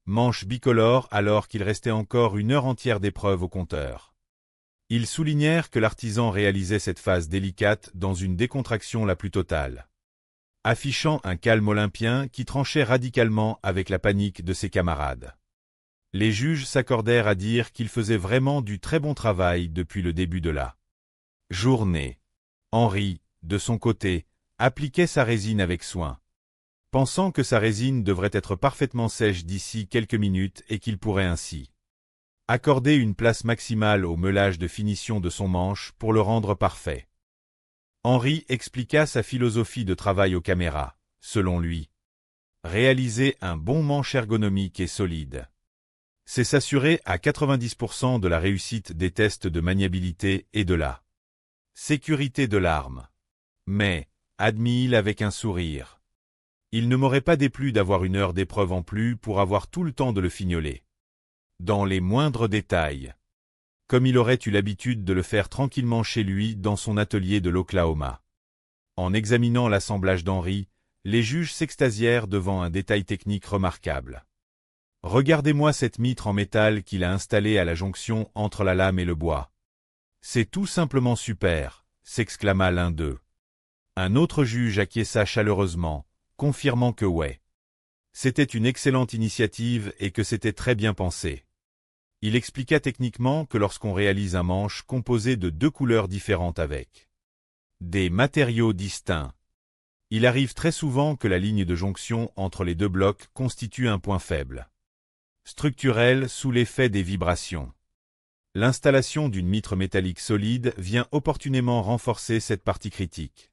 manche bicolore alors qu'il restait encore 1 heure entière d'épreuve au compteur. Ils soulignèrent que l'artisan réalisait cette phase délicate dans une décontraction la plus totale, affichant un calme olympien qui tranchait radicalement avec la panique de ses camarades. Les juges s'accordèrent à dire qu'il faisait vraiment du très bon travail depuis le début de la journée. Henri, de son côté, appliquait sa résine avec soin, pensant que sa résine devrait être parfaitement sèche d'ici quelques minutes et qu'il pourrait ainsi accorder une place maximale au meulage de finition de son manche pour le rendre parfait. Henri expliqua sa philosophie de travail aux caméras, selon lui. Réaliser un bon manche ergonomique et solide, c'est s'assurer à 90% de la réussite des tests de maniabilité et de la sécurité de l'arme. Mais, admit-il avec un sourire, il ne m'aurait pas déplu d'avoir 1 heure d'épreuve en plus pour avoir tout le temps de le fignoler, dans les moindres détails, comme il aurait eu l'habitude de le faire tranquillement chez lui dans son atelier de l'Oklahoma. En examinant l'assemblage d'Henri, les juges s'extasièrent devant un détail technique remarquable. « Regardez-moi cette mitre en métal qu'il a installée à la jonction entre la lame et le bois. C'est tout simplement super », s'exclama l'un d'eux. Un autre juge acquiesça chaleureusement, confirmant que ouais, c'était une excellente initiative et que c'était très bien pensé. Il expliqua techniquement que lorsqu'on réalise un manche composé de 2 couleurs différentes avec des matériaux distincts, il arrive très souvent que la ligne de jonction entre les 2 blocs constitue un point faible structurel sous l'effet des vibrations. L'installation d'une mitre métallique solide vient opportunément renforcer cette partie critique,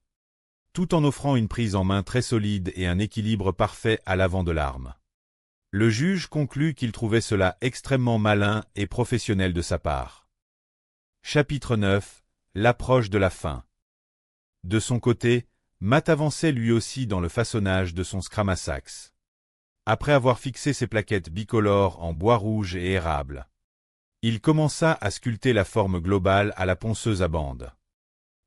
tout en offrant une prise en main très solide et un équilibre parfait à l'avant de l'arme. Le juge conclut qu'il trouvait cela extrêmement malin et professionnel de sa part. Chapitre 9. L'approche de la fin. De son côté, Matt avançait lui aussi dans le façonnage de son Scramasax. Après avoir fixé ses plaquettes bicolores en bois rouge et érable, il commença à sculpter la forme globale à la ponceuse à bande.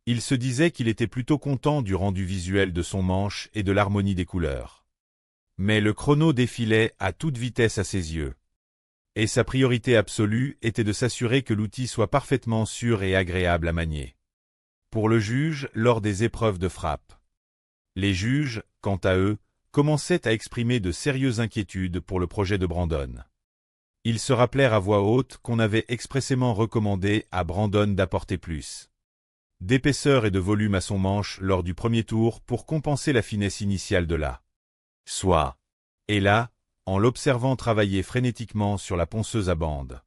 Il se disait qu'il était plutôt content du rendu visuel de son manche et de l'harmonie des couleurs. Mais le chrono défilait à toute vitesse à ses yeux. Et sa priorité absolue était de s'assurer que l'outil soit parfaitement sûr et agréable à manier. Pour le juge, lors des épreuves de frappe, les juges, quant à eux, commençaient à exprimer de sérieuses inquiétudes pour le projet de Brandon. Ils se rappelèrent à voix haute qu'on avait expressément recommandé à Brandon d'apporter plus d'épaisseur et de volume à son manche lors du premier tour pour compenser la finesse initiale de la soie. Et là, en l'observant travailler frénétiquement sur la ponceuse à bande,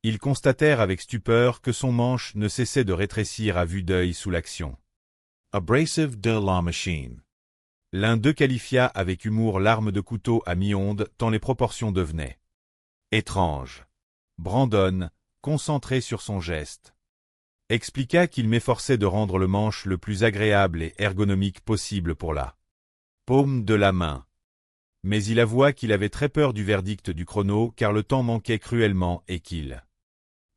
ils constatèrent avec stupeur que son manche ne cessait de rétrécir à vue d'œil sous l'action abrasive de la machine. L'un d'eux qualifia avec humour l'arme de couteau à mi-onde tant les proportions devenaient étranges. Brandon, concentré sur son geste, expliqua qu'il m'efforçait de rendre le manche le plus agréable et ergonomique possible pour la paume de la main. Mais il avoua qu'il avait très peur du verdict du chrono car le temps manquait cruellement et qu'il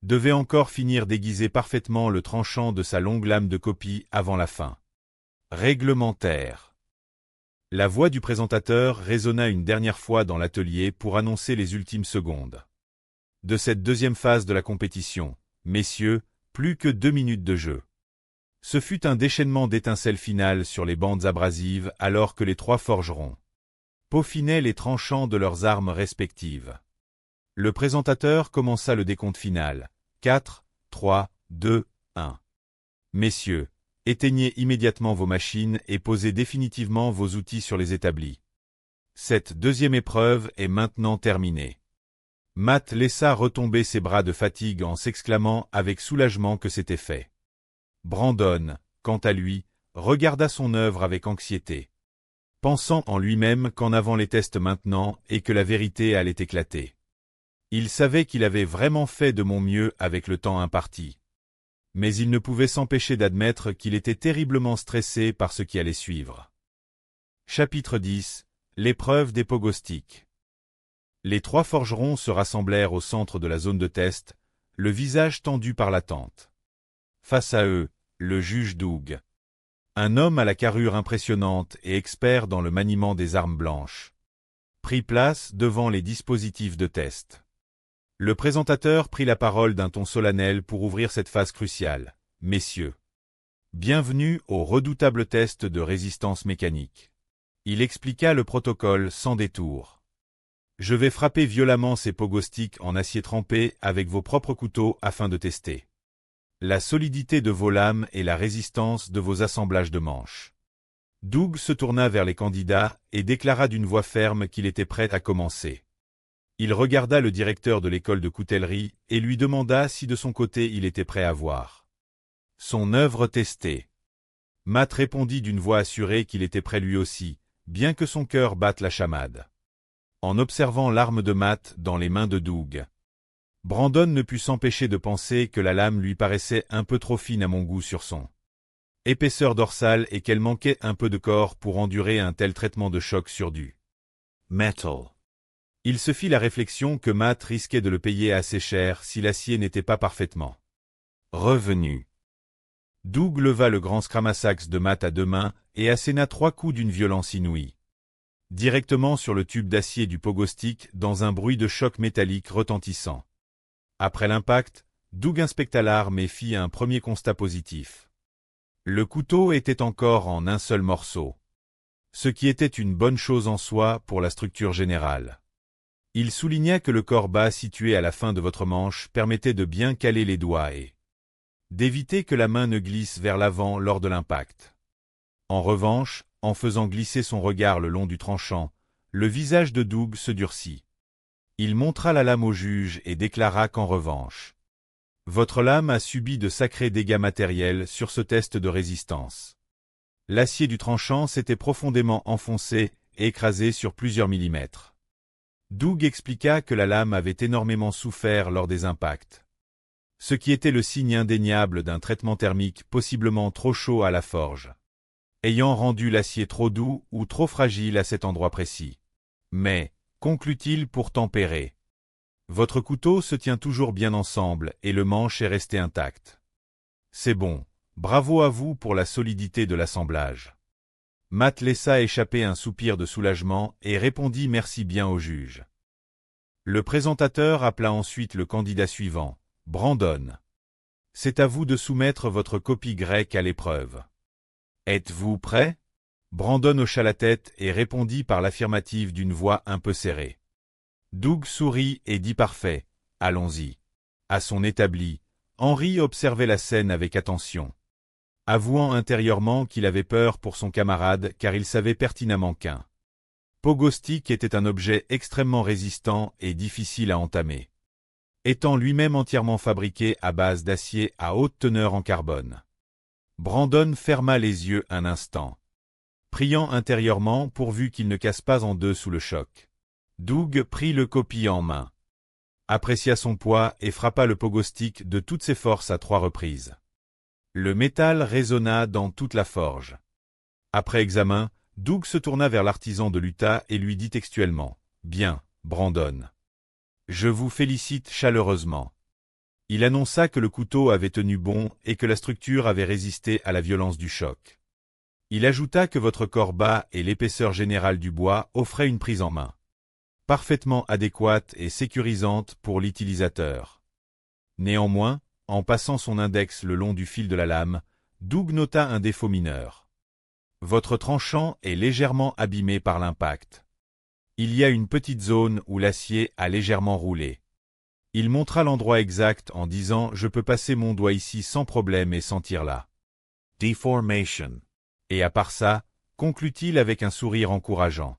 devait encore finir d'aiguiser parfaitement le tranchant de sa longue lame de copie avant la fin réglementaire. La voix du présentateur résonna une dernière fois dans l'atelier pour annoncer les ultimes secondes de cette deuxième phase de la compétition. Messieurs, plus que 2 minutes de jeu. Ce fut un déchaînement d'étincelles finales sur les bandes abrasives alors que les 3 forgerons peaufinaient les tranchants de leurs armes respectives. Le présentateur commença le décompte final. 4, 3, 2, 1. Messieurs, éteignez immédiatement vos machines et posez définitivement vos outils sur les établis. Cette deuxième épreuve est maintenant terminée. Matt laissa retomber ses bras de fatigue en s'exclamant avec soulagement que c'était fait. Brandon, quant à lui, regarda son œuvre avec anxiété, pensant en lui-même qu'en avant les tests maintenant et que la vérité allait éclater. Il savait qu'il avait vraiment fait de mon mieux avec le temps imparti. Mais il ne pouvait s'empêcher d'admettre qu'il était terriblement stressé par ce qui allait suivre. Chapitre 10. L'épreuve des pogostiques. Les 3 forgerons se rassemblèrent au centre de la zone de test, le visage tendu par l'attente. Face à eux, le juge Doug, un homme à la carrure impressionnante et expert dans le maniement des armes blanches, prit place devant les dispositifs de test. Le présentateur prit la parole d'un ton solennel pour ouvrir cette phase cruciale. « Messieurs, bienvenue au redoutable test de résistance mécanique. » Il expliqua le protocole sans détour. « Je vais frapper violemment ces pogo-sticks en acier trempé avec vos propres couteaux afin de tester la solidité de vos lames et la résistance de vos assemblages de manches. » Doug se tourna vers les candidats et déclara d'une voix ferme qu'il était prêt à commencer. Il regarda le directeur de l'école de coutellerie et lui demanda si de son côté il était prêt à voir son œuvre testée. Matt répondit d'une voix assurée qu'il était prêt lui aussi, bien que son cœur batte la chamade. En observant l'arme de Matt dans les mains de Doug, Brandon ne put s'empêcher de penser que la lame lui paraissait un peu trop fine à mon goût sur son épaisseur dorsale et qu'elle manquait un peu de corps pour endurer un tel traitement de choc sur du metal. Il se fit la réflexion que Matt risquait de le payer assez cher si l'acier n'était pas parfaitement revenu. Doug leva le grand scramasax de Matt à deux mains et asséna 3 coups d'une violence inouïe, directement sur le tube d'acier du pogo-stick dans un bruit de choc métallique retentissant. Après l'impact, Doug inspecta l'arme et fit un premier constat positif. Le couteau était encore en un seul morceau, ce qui était une bonne chose en soi pour la structure générale. Il souligna que le corps bas situé à la fin de votre manche permettait de bien caler les doigts et d'éviter que la main ne glisse vers l'avant lors de l'impact. En revanche, en faisant glisser son regard le long du tranchant, le visage de Doug se durcit. Il montra la lame au juge et déclara qu'en revanche, votre lame a subi de sacrés dégâts matériels sur ce test de résistance. L'acier du tranchant s'était profondément enfoncé et écrasé sur plusieurs millimètres. Doug expliqua que la lame avait énormément souffert lors des impacts, ce qui était le signe indéniable d'un traitement thermique possiblement trop chaud à la forge, ayant rendu l'acier trop doux ou trop fragile à cet endroit précis. Mais, conclut-il pour tempérer, votre couteau se tient toujours bien ensemble et le manche est resté intact. C'est bon, bravo à vous pour la solidité de l'assemblage. Matt laissa échapper un soupir de soulagement et répondit merci bien au juge. Le présentateur appela ensuite le candidat suivant, Brandon. C'est à vous de soumettre votre copie grecque à l'épreuve. Êtes-vous prêt? Brandon hocha la tête et répondit par l'affirmative d'une voix un peu serrée. Doug sourit et dit parfait, allons-y. À son établi, Henry observait la scène avec attention, avouant intérieurement qu'il avait peur pour son camarade car il savait pertinemment qu'un pogo-stick était un objet extrêmement résistant et difficile à entamer, étant lui-même entièrement fabriqué à base d'acier à haute teneur en carbone. Brandon ferma les yeux un instant, priant intérieurement pourvu qu'il ne casse pas en deux sous le choc. Doug prit le copie en main, apprécia son poids et frappa le pogo-stick de toutes ses forces à 3 reprises. Le métal résonna dans toute la forge. Après examen, Doug se tourna vers l'artisan de l'Utah et lui dit textuellement, « Bien, Brandon. Je vous félicite chaleureusement. » Il annonça que le couteau avait tenu bon et que la structure avait résisté à la violence du choc. Il ajouta que votre corps bas et l'épaisseur générale du bois offraient une prise en main parfaitement adéquate et sécurisante pour l'utilisateur. Néanmoins, en passant son index le long du fil de la lame, Doug nota un défaut mineur. Votre tranchant est légèrement abîmé par l'impact. Il y a une petite zone où l'acier a légèrement roulé. Il montra l'endroit exact en disant « Je peux passer mon doigt ici sans problème et sentir la deformation. » Et à part ça, conclut-il avec un sourire encourageant.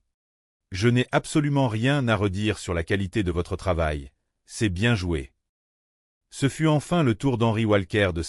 Je n'ai absolument rien à redire sur la qualité de votre travail. C'est bien joué. Ce fut enfin le tour d'Henry Walker de